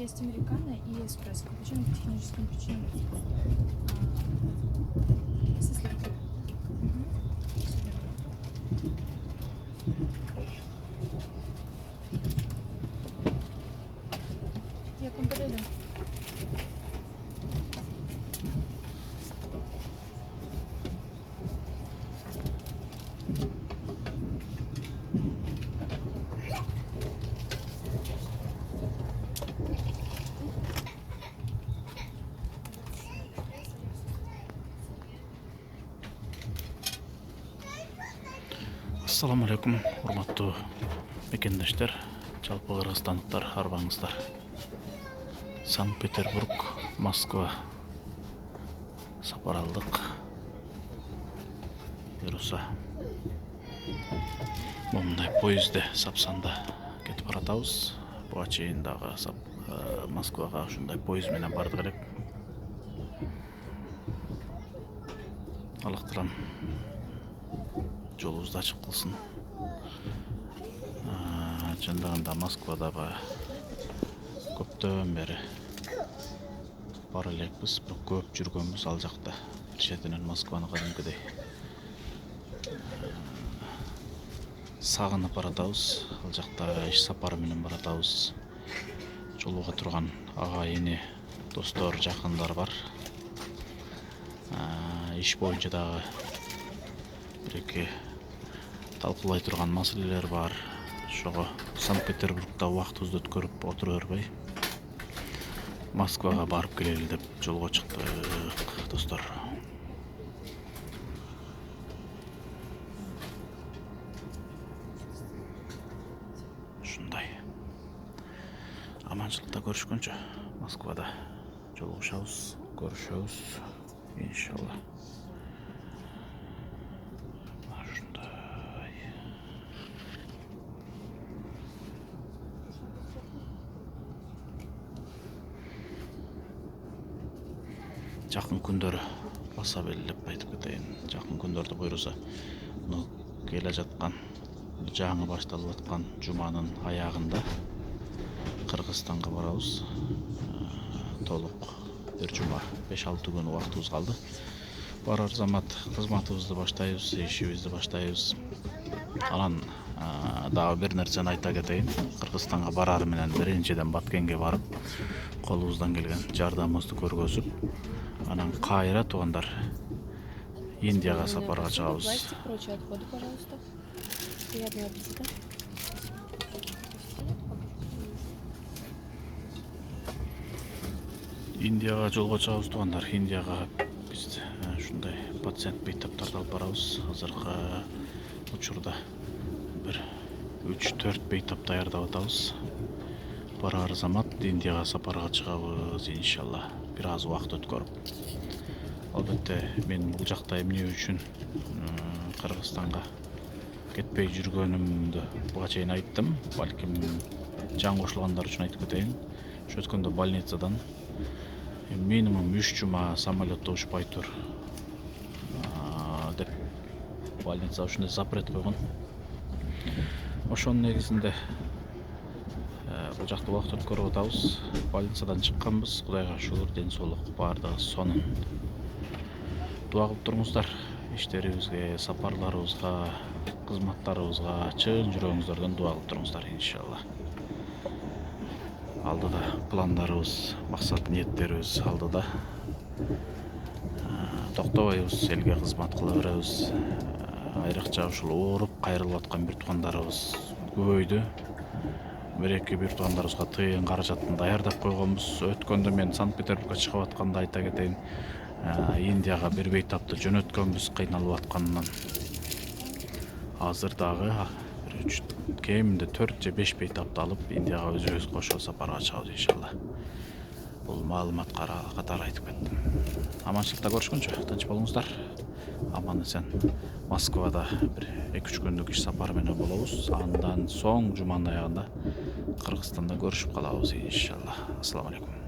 Есть американо и эспрессо. Капучино по техническим причинам. Со сливкой. Я к вам подойду. Assalamu alaikum, урматтуу мекендештер, жалпы кыргызстандыктар, арбаңыздар. Санкт-Петербург, Москва сапар алдык. Буюрса момундай поездде сапсанда кетип баратабыз. Буга чейин дагы Москвага ушундай поезд менен бардык элек. Аллах таалам жолубузду ачык кылсын. Чындыгында Москвадагы көптөн бери бар элекпиз, көп жүргөнбүз ал жакта. Бир четинен Москваны кадимкидей сагынып баратабыз. Ал жакта иш сапары менен баратабыз. Жолуга турган ага эне, достор, жакындар бар. Иш боюнча дагы бир-эки талкуулай турган маселелер бар. Ошого Санкт-Петербургда убактыбызды өткөрүп отура бербей, Москвага барып келели деп жолго чыктык, достор. Ушундай. Аманчылыкта көрүшкөнчө Москвада жолугушабыз, көрүшөбүз иншалла. Жакын күндөрү баса белгилеп айтып кетейин. Жакын күндөрдө буюрса, келе жаткан, жаңы башталып аткан жуманын аягында Кыргызстанга барабыз. Толук бир жума 5-6 күн убактыбыз калды. Барар замат кызматыбызды баштайбыз, ишибизди баштайбыз. Анан дагы бир нерсени айта кетейин. Кыргызстанга барар менен биринчиден Баткенге барып, колубуздан келген жардамыбызды көргөзүп, анан кайра туугандар Индияга сапарга чыгабыз. Пластик, прочие отходы, пожалуйста. Приятного аппетита. Индияга жолго чыгабыз туугандар. Индияга биз ушундай пациент бейтаптарды алып барабыз. Азыркы учурда бир 3-4 бейтап даярдап атабыз. Барар замат Индияга сапарга чыгабыз иншалла. Бир аз убакыт өткөрүп. Албетте мен бул жакта эмне үчүн Кыргызстанга кетпей жүргөнүмдү буга чейин айттым. Балким жаңы кошулгандар үчүн айтып кетейин. Ошо өткөндө больницадан минимум 3 жума самолетто учпай тур деп больница ушундай запрет койгон. Ошонун негизинде бул жакта убакыт өткөрүп атабыз. Больницадан чыкканбыз. Кудайга шүгүр, ден соолук бардыгы сонун. Дуа кылып туруңуздар. Иштерибизге, сапарларыбызга, кызматтарыбызга чын жүрөгүңүздөрдөн дуа кылып туруңуздар иншалла. Алдыда пландарыбыз, максат ниеттерибиз алдыда. Токтобойбуз, элге кызмат кыла беребиз. Айрыкча ушул ооруп кайрылып аткан бир туугандарыбыз көбөйдү. Бир-эки бир туугандарыбызга тыйын каражатын даярдап койгонбуз. Өткөндө мен Санкт-Петербургга чыгып атканда айта кетейин. Индияга бир бейтапты жөнөткөнбүз кыйналып атканынан. Азыр дагы кеминде 4 же 5 бейтапты алып Индияга өзүбүз кошо сапарга чыгабыз иншалла. Бул маалымат катары айтып кеттим. Аманчылыкта көрүшкөнчө тынч болуңуздар. Аман эсен Москвада бир 2-3 күндүк иш сапары менен болобуз. Андан соң жуманын аягында Кыргызстанда көрүшүп калабыз иншалла. Ассаламу алейкум.